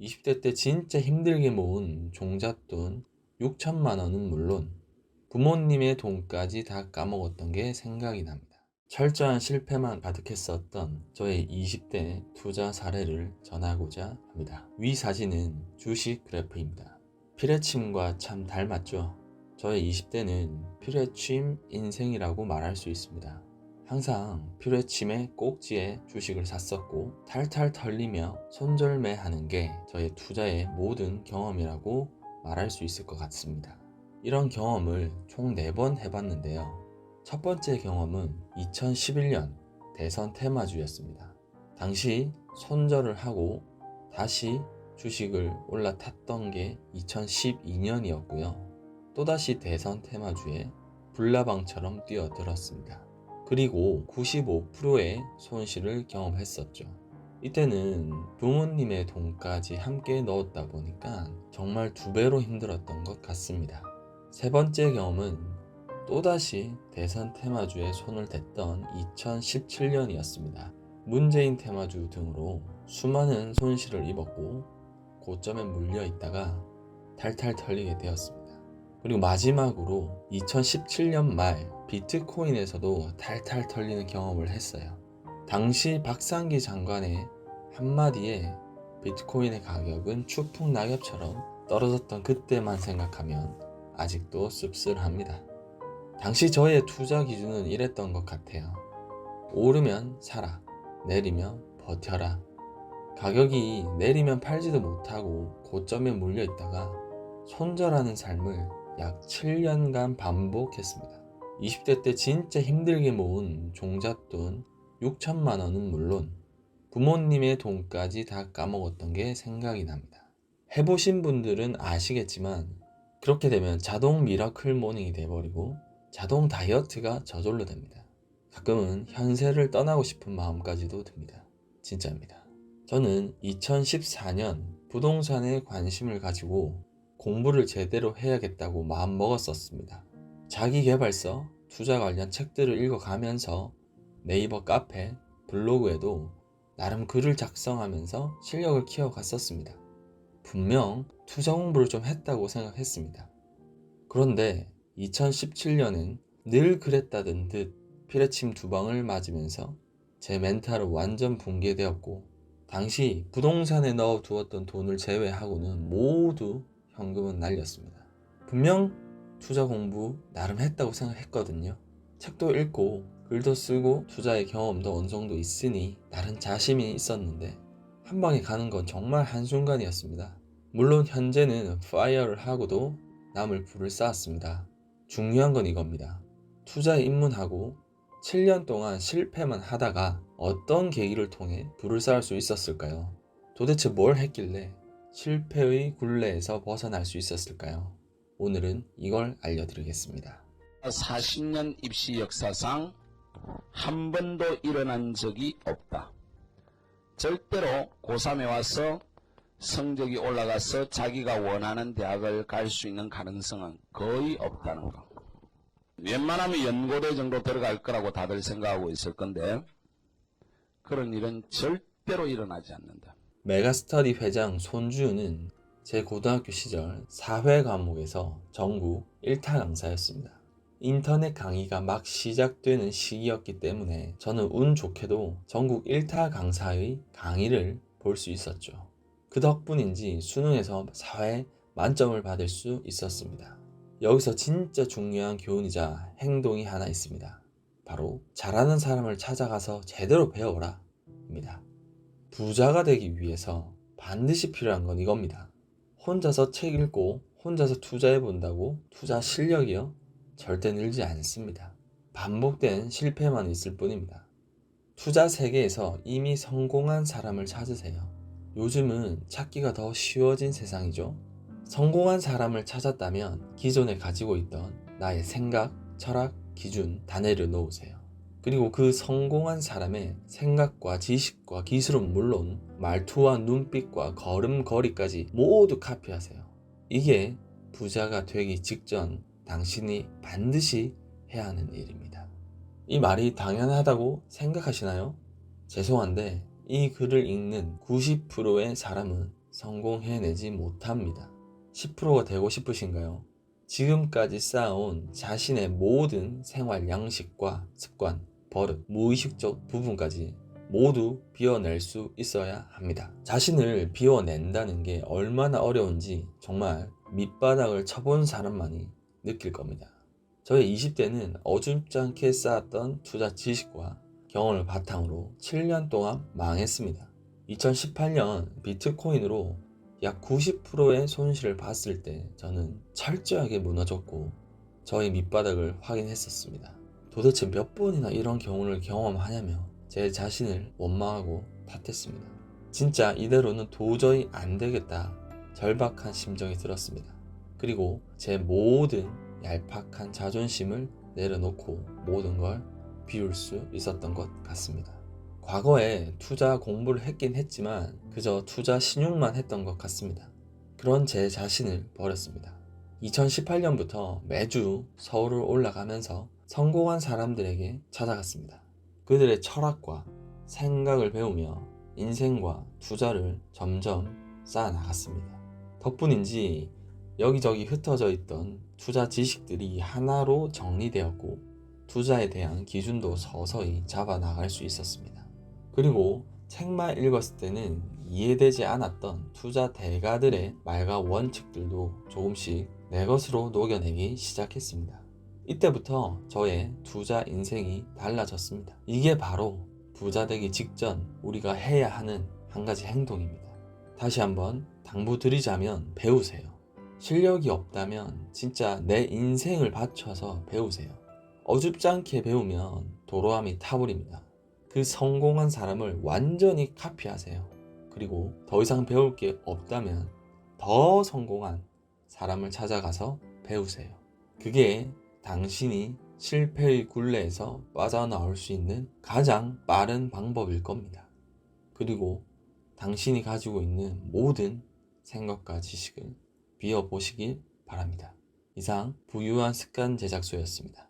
20대 때 진짜 힘들게 모은 종잣돈 6천만 원은 물론 부모님의 돈까지 다 까먹었던 게 생각이 납니다. 철저한 실패만 가득했었던 저의 20대 투자 사례를 전하고자 합니다. 위 사진은 주식 그래프입니다. 피레침과 참 닮았죠? 저의 20대는 피레침 인생이라고 말할 수 있습니다. 항상 피레침의 꼭지에 주식을 샀었고 탈탈 털리며 손절매하는 게 저의 투자의 모든 경험이라고 말할 수 있을 것 같습니다. 이런 경험을 총 4번 해봤는데요. 첫 번째 경험은 2011년 대선 테마주였습니다. 당시 손절을 하고 다시 주식을 올라탔던 게 2012년이었고요. 또다시 대선 테마주에 불나방처럼 뛰어들었습니다. 그리고 95%의 손실을 경험했었죠. 이때는 부모님의 돈까지 함께 넣었다 보니까 정말 2배로 힘들었던 것 같습니다. 세 번째 경험은 또다시 대선 테마주에 손을 댔던 2017년이었습니다. 문재인 테마주 등으로 수많은 손실을 입었고 고점에 물려 있다가 탈탈 털리게 되었습니다. 그리고 마지막으로 2017년 말 비트코인에서도 탈탈 털리는 경험을 했어요. 당시 박상기 장관의 한마디에 비트코인의 가격은 추풍 낙엽처럼 떨어졌던 그때만 생각하면 아직도 씁쓸합니다. 당시 저의 투자 기준은 이랬던 것 같아요. 오르면 사라, 내리면 버텨라. 가격이 내리면 팔지도 못하고 고점에 물려 있다가 손절하는 삶을 약 7년간 반복했습니다. 20대 때 진짜 힘들게 모은 종잣돈 6천만 원은 물론 부모님의 돈까지 다 까먹었던 게 생각이 납니다. 해보신 분들은 아시겠지만 그렇게 되면 자동 미라클 모닝이 돼버리고 자동 다이어트가 저절로 됩니다. 가끔은 현세를 떠나고 싶은 마음까지도 듭니다. 진짜입니다. 저는 2014년 부동산에 관심을 가지고 공부를 제대로 해야겠다고 마음먹었었습니다. 자기계발서, 투자 관련 책들을 읽어가면서 네이버 카페, 블로그에도 나름 글을 작성하면서 실력을 키워갔었습니다. 분명 투자 공부를 좀 했다고 생각했습니다. 그런데 2017년은 늘 그랬다던 듯 피레침 2방을 맞으면서 제 멘탈은 완전 붕괴되었고 당시 부동산에 넣어두었던 돈을 제외하고는 모두 현금은 날렸습니다. 분명 투자 공부 나름 했다고 생각했거든요. 책도 읽고 글도 쓰고 투자의 경험도 어느 정도 있으니 나름 자신이 있었는데 한 방에 가는 건 정말 한순간이었습니다. 물론 현재는 파이어를 하고도 남을 불을 쌓았습니다. 중요한 건 이겁니다. 투자에 입문하고 7년 동안 실패만 하다가 어떤 계기를 통해 불을 쌓을 수 있었을까요? 도대체 뭘 했길래 실패의 굴레에서 벗어날 수 있었을까요? 오늘은 이걸 알려드리겠습니다. 40년 입시 역사상 한 번도 일어난 적이 없다. 절대로 고3에 와서 성적이 올라가서 자기가 원하는 대학을 갈 수 있는 가능성은 거의 없다는 거. 웬만하면 연고대 정도 들어갈 거라고 다들 생각하고 있을 건데 그런 일은 절대로 일어나지 않는다. 메가스터디 회장 손주는 제 고등학교 시절 사회 과목에서 전국 1타 강사였습니다. 인터넷 강의가 막 시작되는 시기였기 때문에 저는 운 좋게도 전국 1타 강사의 강의를 볼 수 있었죠. 그 덕분인지 수능에서 사회 만점을 받을 수 있었습니다. 여기서 진짜 중요한 교훈이자 행동이 하나 있습니다. 바로 잘하는 사람을 찾아가서 제대로 배워라 입니다. 부자가 되기 위해서 반드시 필요한 건 이겁니다. 혼자서 책 읽고 혼자서 투자해 본다고 투자 실력이요? 절대 늘지 않습니다. 반복된 실패만 있을 뿐입니다. 투자 세계에서 이미 성공한 사람을 찾으세요. 요즘은 찾기가 더 쉬워진 세상이죠. 성공한 사람을 찾았다면 기존에 가지고 있던 나의 생각, 철학, 기준 다 내려놓으세요. 그리고 그 성공한 사람의 생각과 지식과 기술은 물론 말투와 눈빛과 걸음걸이까지 모두 카피하세요. 이게 부자가 되기 직전 당신이 반드시 해야 하는 일입니다. 이 말이 당연하다고 생각하시나요? 죄송한데 이 글을 읽는 90%의 사람은 성공해내지 못합니다. 10%가 되고 싶으신가요? 지금까지 쌓아온 자신의 모든 생활 양식과 습관, 버릇, 무의식적 부분까지 모두 비워낼 수 있어야 합니다. 자신을 비워낸다는 게 얼마나 어려운지 정말 밑바닥을 쳐본 사람만이 느낄 겁니다. 저의 20대는 어줍지 않게 쌓았던 투자 지식과 경험을 바탕으로 7년 동안 망했습니다. 2018년 비트코인으로 약 90%의 손실을 봤을 때 저는 철저하게 무너졌고 저의 밑바닥을 확인했었습니다. 도대체 몇 번이나 이런 경우를 경험하냐며 제 자신을 원망하고 탓했습니다. 진짜 이대로는 도저히 안 되겠다 절박한 심정이 들었습니다. 그리고 제 모든 얄팍한 자존심을 내려놓고 모든 걸 비울 수 있었던 것 같습니다. 과거에 투자 공부를 했긴 했지만 그저 투자 신용만 했던 것 같습니다. 그런 제 자신을 버렸습니다. 2018년부터 매주 서울을 올라가면서 성공한 사람들에게 찾아갔습니다. 그들의 철학과 생각을 배우며 인생과 투자를 점점 쌓아나갔습니다. 덕분인지 여기저기 흩어져 있던 투자 지식들이 하나로 정리되었고 투자에 대한 기준도 서서히 잡아 나갈 수 있었습니다. 그리고 책만 읽었을 때는 이해되지 않았던 투자 대가들의 말과 원칙들도 조금씩 내 것으로 녹여내기 시작했습니다. 이때부터 저의 투자 인생이 달라졌습니다. 이게 바로 부자 되기 직전 우리가 해야 하는 한 가지 행동입니다. 다시 한번 당부드리자면 배우세요. 실력이 없다면 진짜 내 인생을 바쳐서 배우세요. 어줍지 않게 배우면 도로함이 타버립니다. 그 성공한 사람을 완전히 카피하세요. 그리고 더 이상 배울 게 없다면 더 성공한 사람을 찾아가서 배우세요. 그게 당신이 실패의 굴레에서 빠져나올 수 있는 가장 빠른 방법일 겁니다. 그리고 당신이 가지고 있는 모든 생각과 지식을 비워보시길 바랍니다. 이상 부유한 습관 제작소였습니다.